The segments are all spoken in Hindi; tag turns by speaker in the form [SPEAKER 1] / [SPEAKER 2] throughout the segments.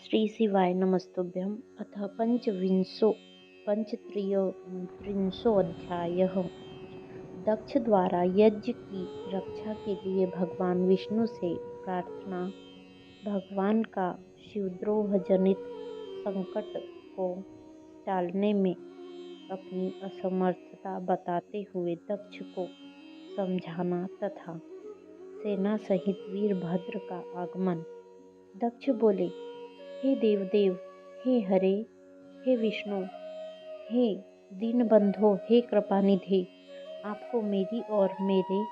[SPEAKER 1] श्री शिवाय नमस्तुभ्यं। अथ पंचत्रिंशोऽध्यायः। दक्ष द्वारा यज्ञ की रक्षा के लिए भगवान विष्णु से प्रार्थना। भगवान का शिवद्रोह जनित संकट को टालने में अपनी असमर्थता बताते हुए दक्ष को समझाना तथा सेना सहित वीरभद्र का आगमन। दक्ष बोले, हे देवदेव, हे हरे, हे विष्णु, हे दीनबंधो, हे कृपानिधि, आपको मेरी और मेरे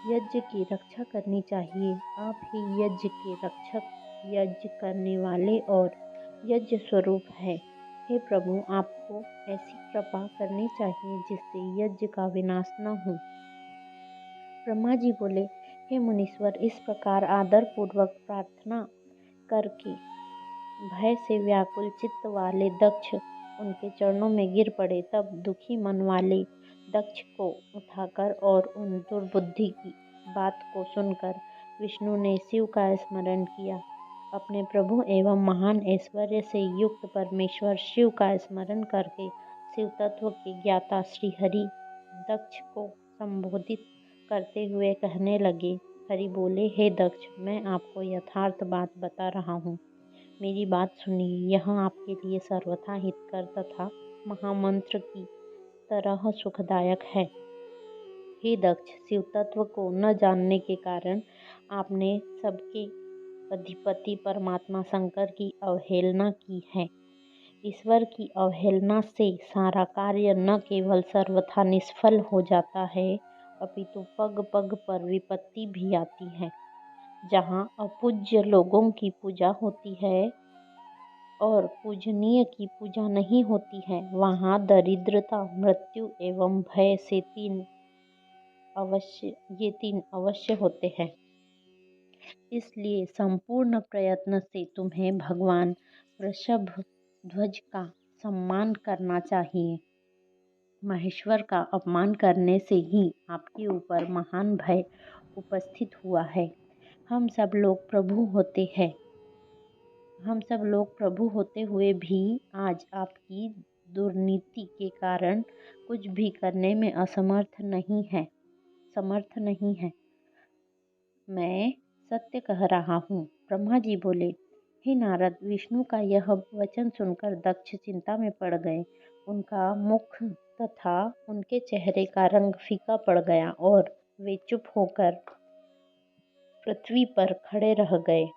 [SPEAKER 1] यज्ञ की रक्षा करनी चाहिए। आप ही यज्ञ के रक्षक, यज्ञ करने वाले और यज्ञ स्वरूप है। हे प्रभु, आपको ऐसी कृपा करनी चाहिए जिससे यज्ञ का विनाश न हो। ब्रह्मा जी बोले, हे मुनीश्वर, इस प्रकार आदर पूर्वक प्रार्थना करके भय से व्याकुल चित्त वाले दक्ष उनके चरणों में गिर पड़े। तब दुखी मन वाले दक्ष को उठाकर और उन दुर्बुद्धि की बात को सुनकर विष्णु ने शिव का स्मरण किया। अपने प्रभु एवं महान ऐश्वर्य से युक्त परमेश्वर शिव का स्मरण करके शिव तत्व के ज्ञाता श्री हरि दक्ष को संबोधित करते हुए कहने लगे। हरि बोले, हे दक्ष, मैं आपको यथार्थ बात बता रहा हूँ, मेरी बात सुनिए। यह आपके लिए सर्वथा हितकर तथा महामंत्र की तरह सुखदायक है। हे दक्ष, शिव तत्व को न जानने के कारण आपने सबके अधिपति परमात्मा शंकर की अवहेलना की है। ईश्वर की अवहेलना से सारा कार्य न केवल सर्वथा निष्फल हो जाता है, अपितु पग पग पर विपत्ति भी आती है। जहाँ अपूज्य लोगों की पूजा होती है और पूजनीय की पूजा नहीं होती है, वहाँ दरिद्रता, मृत्यु एवं भय से ये तीन अवश्य होते हैं। इसलिए संपूर्ण प्रयत्न से तुम्हें भगवान वृषभ ध्वज का सम्मान करना चाहिए। महेश्वर का अपमान करने से ही आपके ऊपर महान भय उपस्थित हुआ है। हम सब लोग प्रभु होते हुए भी आज आपकी दुर्नीति के कारण कुछ भी करने में समर्थ नहीं है। मैं सत्य कह रहा हूँ। ब्रह्मा जी बोले, हे नारद, विष्णु का यह वचन सुनकर दक्ष चिंता में पड़ गए। उनका मुख तथा उनके चेहरे का रंग फीका पड़ गया और वे चुप होकर पृथ्वी पर खड़े रह गए।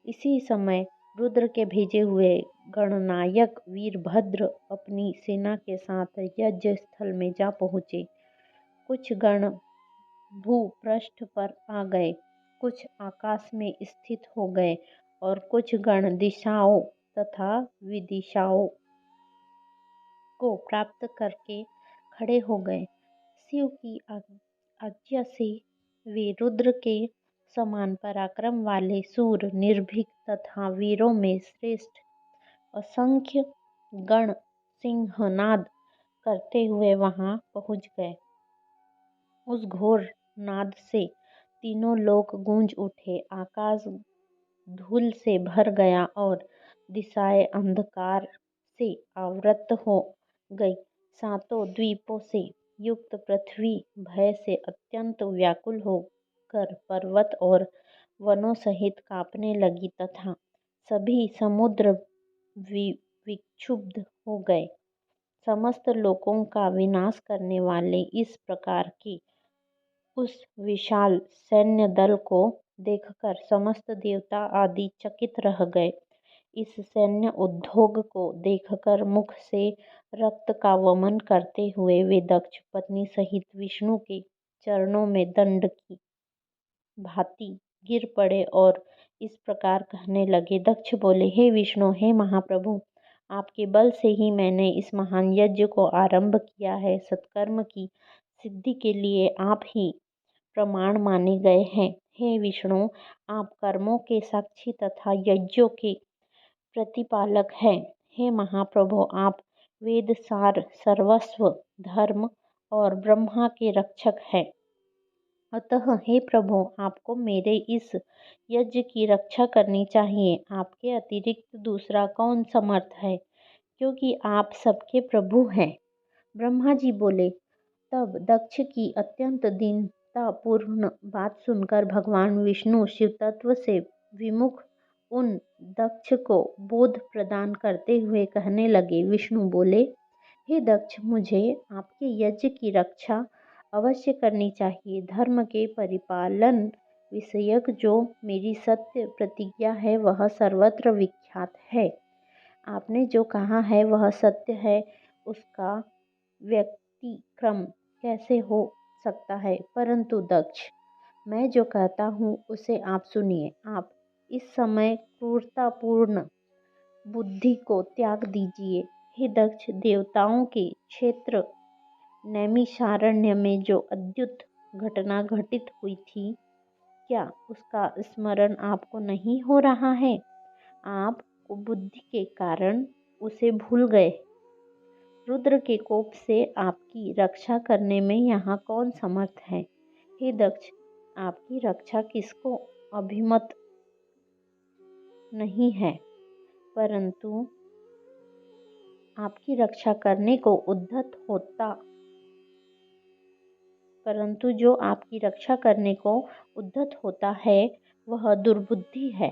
[SPEAKER 1] इसी समय रुद्र के भेजे हुए गणनायक वीरभद्र अपनी सेना के साथ यज्ञ स्थल में जा पहुँचे। कुछ गण भूपृष्ठ पर आ गए, कुछ आकाश में स्थित हो गए और कुछ गण दिशाओं तथा विदिशाओं को प्राप्त करके खड़े हो गए। शिव की आज्ञा से वे रुद्र के समान पराक्रम वाले सूर, निर्भीक तथा वीरों में श्रेष्ठ असंख्य गण सिंहनाद करते हुए वहां पहुंच गए। उस घोर नाद से तीनों लोक गूंज उठे, आकाश धूल से भर गया और दिशाएं अंधकार से आवृत हो गई। सातों द्वीपों से युक्त पृथ्वी भय से अत्यंत व्याकुल होकर पर्वत और वनों सहित कांपने लगी तथा सभी समुद्र विक्षुब्ध हो गए। समस्त लोकों का विनाश करने वाले इस प्रकार के उस विशाल सैन्य दल को देखकर समस्त देवता आदि चकित रह गए। इस सैन्य उद्योग को देखकर मुख से रक्त का वमन करते हुए वे दक्ष पत्नी सहित विष्णु के चरणों में दंड की भांति गिर पड़े और इस प्रकार कहने लगे। दक्ष बोले, हे विष्णु, हे महाप्रभु, आपके बल से ही मैंने इस महान यज्ञ को आरंभ किया है। सत्कर्म की सिद्धि के लिए आप ही प्रमाण माने गए हैं। हे विष्णु, आप कर्मों के साक्षी तथा यज्ञों के प्रतिपालक हैं। हे महाप्रभु, आप वेद सार, सर्वस्व, धर्म और ब्रह्मा के रक्षक हैं। अतः हे प्रभु, आपको मेरे इस यज्ञ की रक्षा करनी चाहिए। आपके अतिरिक्त दूसरा कौन समर्थ है, क्योंकि आप सबके प्रभु हैं। ब्रह्मा जी बोले। तब दक्ष की अत्यंत दीनतापूर्ण बात सुनकर भगवान विष्णु शिव तत्व से विमुख उन दक्ष को बोध प्रदान करते हुए कहने लगे। विष्णु बोले, हे दक्ष, मुझे आपके यज्ञ की रक्षा अवश्य करनी चाहिए। धर्म के परिपालन विषयक जो मेरी सत्य प्रतिज्ञा है वह सर्वत्र विख्यात है। आपने जो कहा है वह सत्य है, उसका व्यतिक्रम कैसे हो सकता है। परंतु दक्ष, मैं जो कहता हूँ उसे आप सुनिए। आप इस समय क्रूरतापूर्ण बुद्धि को त्याग दीजिए। हे दक्ष, देवताओं के क्षेत्र नैमिषारण्य में जो अद्भुत घटना घटित हुई थी, क्या उसका स्मरण आपको नहीं हो रहा है? आप बुद्धि के कारण उसे भूल गए। रुद्र के कोप से आपकी रक्षा करने में यहाँ कौन समर्थ है? हे दक्ष, आपकी रक्षा किसको अभिमत नहीं है, परंतु आपकी रक्षा करने को उद्धत होता परंतु जो आपकी रक्षा करने को उद्धत होता है वह दुर्बुद्धि है।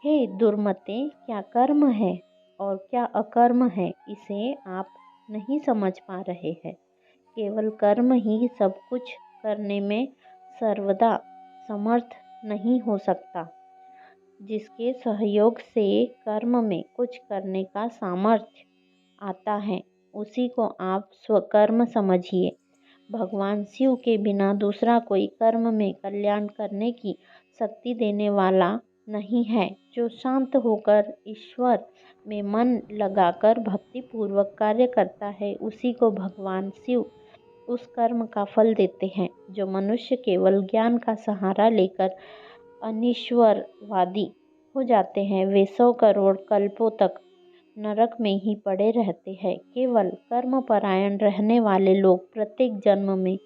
[SPEAKER 1] हे दुर्मते, क्या कर्म है और क्या अकर्म है, इसे आप नहीं समझ पा रहे हैं। केवल कर्म ही सब कुछ करने में सर्वदा समर्थ नहीं हो सकता। जिसके सहयोग से कर्म में कुछ करने का सामर्थ्य आता है, उसी को आप स्वकर्म समझिए। भगवान शिव के बिना दूसरा कोई कर्म में कल्याण करने की शक्ति देने वाला नहीं है। जो शांत होकर ईश्वर में मन लगाकर भक्तिपूर्वक कार्य करता है, उसी को भगवान शिव उस कर्म का फल देते हैं। जो मनुष्य केवल ज्ञान का सहारा लेकर अनिश्वरवादी हो जाते हैं, वे 100 करोड़ कल्पों तक नरक में ही पड़े रहते हैं। केवल कर्मपरायण रहने वाले लोग प्रत्येक जन्म में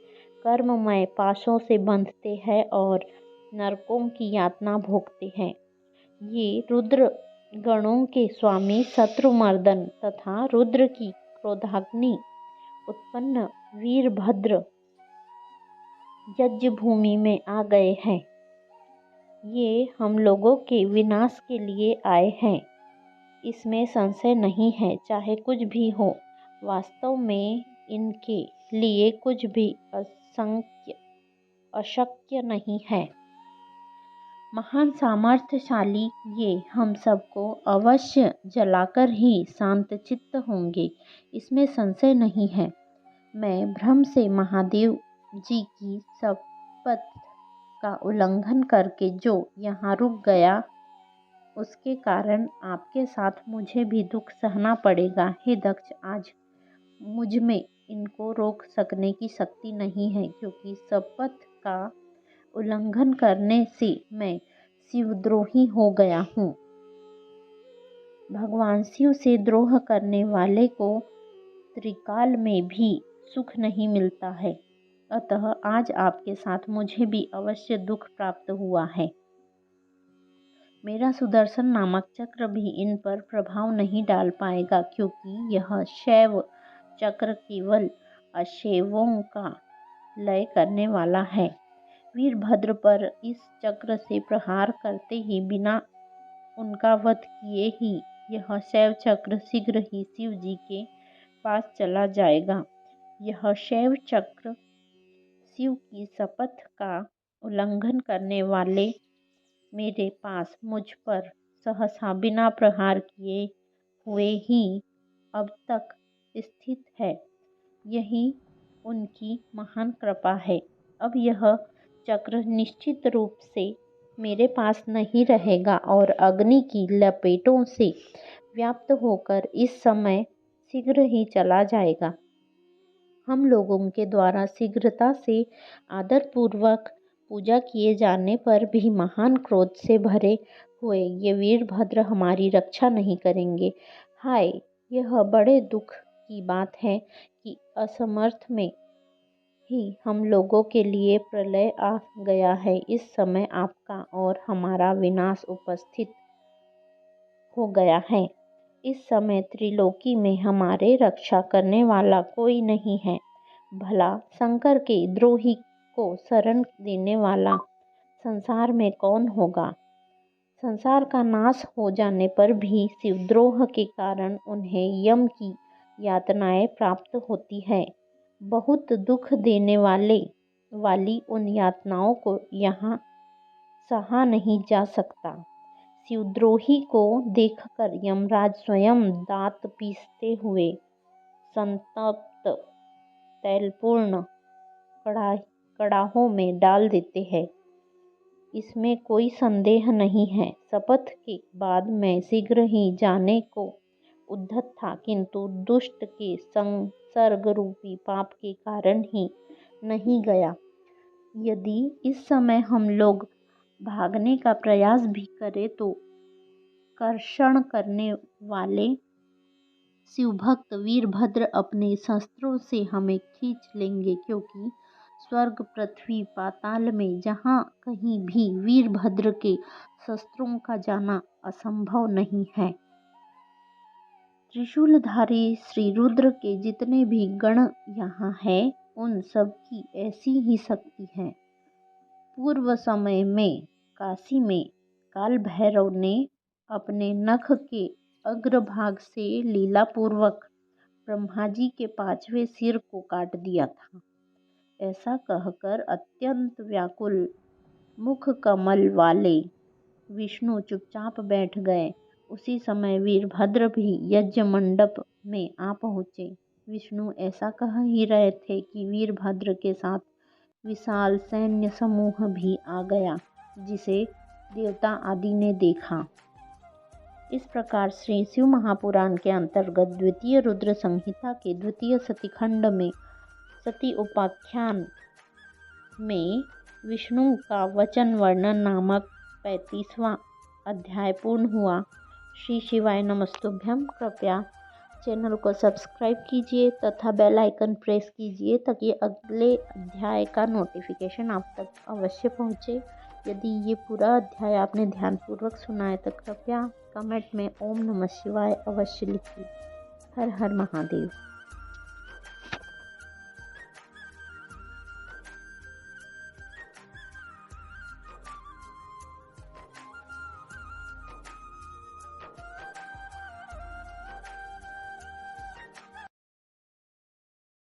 [SPEAKER 1] कर्ममय पाशों से बंधते हैं और नरकों की यातना भोगते हैं। ये रुद्र गणों के स्वामी शत्रुमर्दन तथा रुद्र की क्रोधाग्नि उत्पन्न वीरभद्र यज्ञ भूमि में आ गए हैं। ये हम लोगों के विनाश के लिए आए हैं, इसमें संशय नहीं है। चाहे कुछ भी हो, वास्तव में इनके लिए कुछ भी अशक्य नहीं है। महान सामर्थ्यशाली ये हम सबको अवश्य जलाकर ही शांतचित्त होंगे, इसमें संशय नहीं है। मैं भ्रम से महादेव जी की शपथ का उल्लंघन करके जो यहाँ रुक गया, उसके कारण आपके साथ मुझे भी दुख सहना पड़ेगा। हे दक्ष, आज मुझ में इनको रोक सकने की शक्ति नहीं है, क्योंकि शपथ का उल्लंघन करने से मैं शिवद्रोही हो गया हूँ। भगवान शिव से द्रोह करने वाले को त्रिकाल में भी सुख नहीं मिलता है। अतः आज आपके साथ मुझे भी अवश्य दुख प्राप्त हुआ है। मेरा सुदर्शन नामक चक्र भी इन पर प्रभाव नहीं डाल पाएगा, क्योंकि यह शैव चक्र केवल अशैवों का लय करने वाला है। वीरभद्र पर इस चक्र से प्रहार करते ही, बिना उनका वध किए ही, यह शैव चक्र शीघ्र ही शिव जी के पास चला जाएगा। यह शैव चक्र शिव की शपथ का उल्लंघन करने वाले मेरे पास मुझ पर सहसा बिना प्रहार किए हुए ही अब तक स्थित है। यही उनकी महान कृपा है। अब यह चक्र निश्चित रूप से मेरे पास नहीं रहेगा और अग्नि की लपेटों से व्याप्त होकर इस समय शीघ्र ही चला जाएगा। हम लोगों के द्वारा शीघ्रता से आदरपूर्वक पूजा किए जाने पर भी महान क्रोध से भरे हुए ये वीरभद्र हमारी रक्षा नहीं करेंगे। हाय, यह बड़े दुख की बात है कि असमर्थ में ही हम लोगों के लिए प्रलय आ गया है। इस समय आपका और हमारा विनाश उपस्थित हो गया है। इस समय त्रिलोकी में हमारे रक्षा करने वाला कोई नहीं है। भला शंकर के द्रोही को शरण देने वाला संसार में कौन होगा। संसार का नाश हो जाने पर भी शिवद्रोह के कारण उन्हें यम की यातनाएं प्राप्त होती है। बहुत दुख देने वाली उन यातनाओं को यहाँ सहा नहीं जा सकता। शिवद्रोही को देखकर यमराज स्वयं दांत पीसते हुए संतप्त तैलपूर्ण कड़ाहों में डाल देते हैं। इसमें कोई संदेह नहीं है। शपथ के बाद मैं शीघ्र ही जाने को उद्यत था, किंतु दुष्ट के संसर्ग रूपी पाप के कारण ही नहीं गया। यदि इस समय हम लोग भागने का प्रयास भी करें तो कर्षण करने वाले शिवभक्त वीरभद्र अपने शस्त्रों से हमें खींच लेंगे, क्योंकि स्वर्ग पृथ्वी पाताल में जहाँ कहीं भी वीरभद्र के शस्त्रों का जाना असंभव नहीं है। त्रिशूलधारी श्री रुद्र के जितने भी गण यहाँ हैं, उन सब की ऐसी ही शक्ति है। पूर्व समय में काशी में काल भैरव ने अपने नख के अग्रभाग से लीलापूर्वक ब्रह्मा जी के 5वें सिर को काट दिया था। ऐसा कहकर अत्यंत व्याकुल मुख कमल वाले विष्णु चुपचाप बैठ गए। उसी समय वीरभद्र भी यज्ञ मंडप में आ पहुँचे। विष्णु ऐसा कह ही रहे थे कि वीरभद्र के साथ विशाल सैन्य समूह भी आ गया, जिसे देवता आदि ने देखा। इस प्रकार श्री शिव महापुराण के अंतर्गत द्वितीय रुद्र संहिता के द्वितीय सतीखंड में सती उपाख्यान में विष्णु का वचन वर्णन नामक 35वां अध्याय पूर्ण हुआ। श्री शिवाय नमस्तुभ्यम। कृपया चैनल को सब्सक्राइब कीजिए तथा बेल आइकन प्रेस कीजिए ताकि अगले अध्याय का नोटिफिकेशन आप तक अवश्य पहुँचे। यदि ये पूरा अध्याय आपने ध्यानपूर्वक सुना है तो कृपया कमेंट में ओम नमः शिवाय अवश्य लिखिए। हर हर महादेव।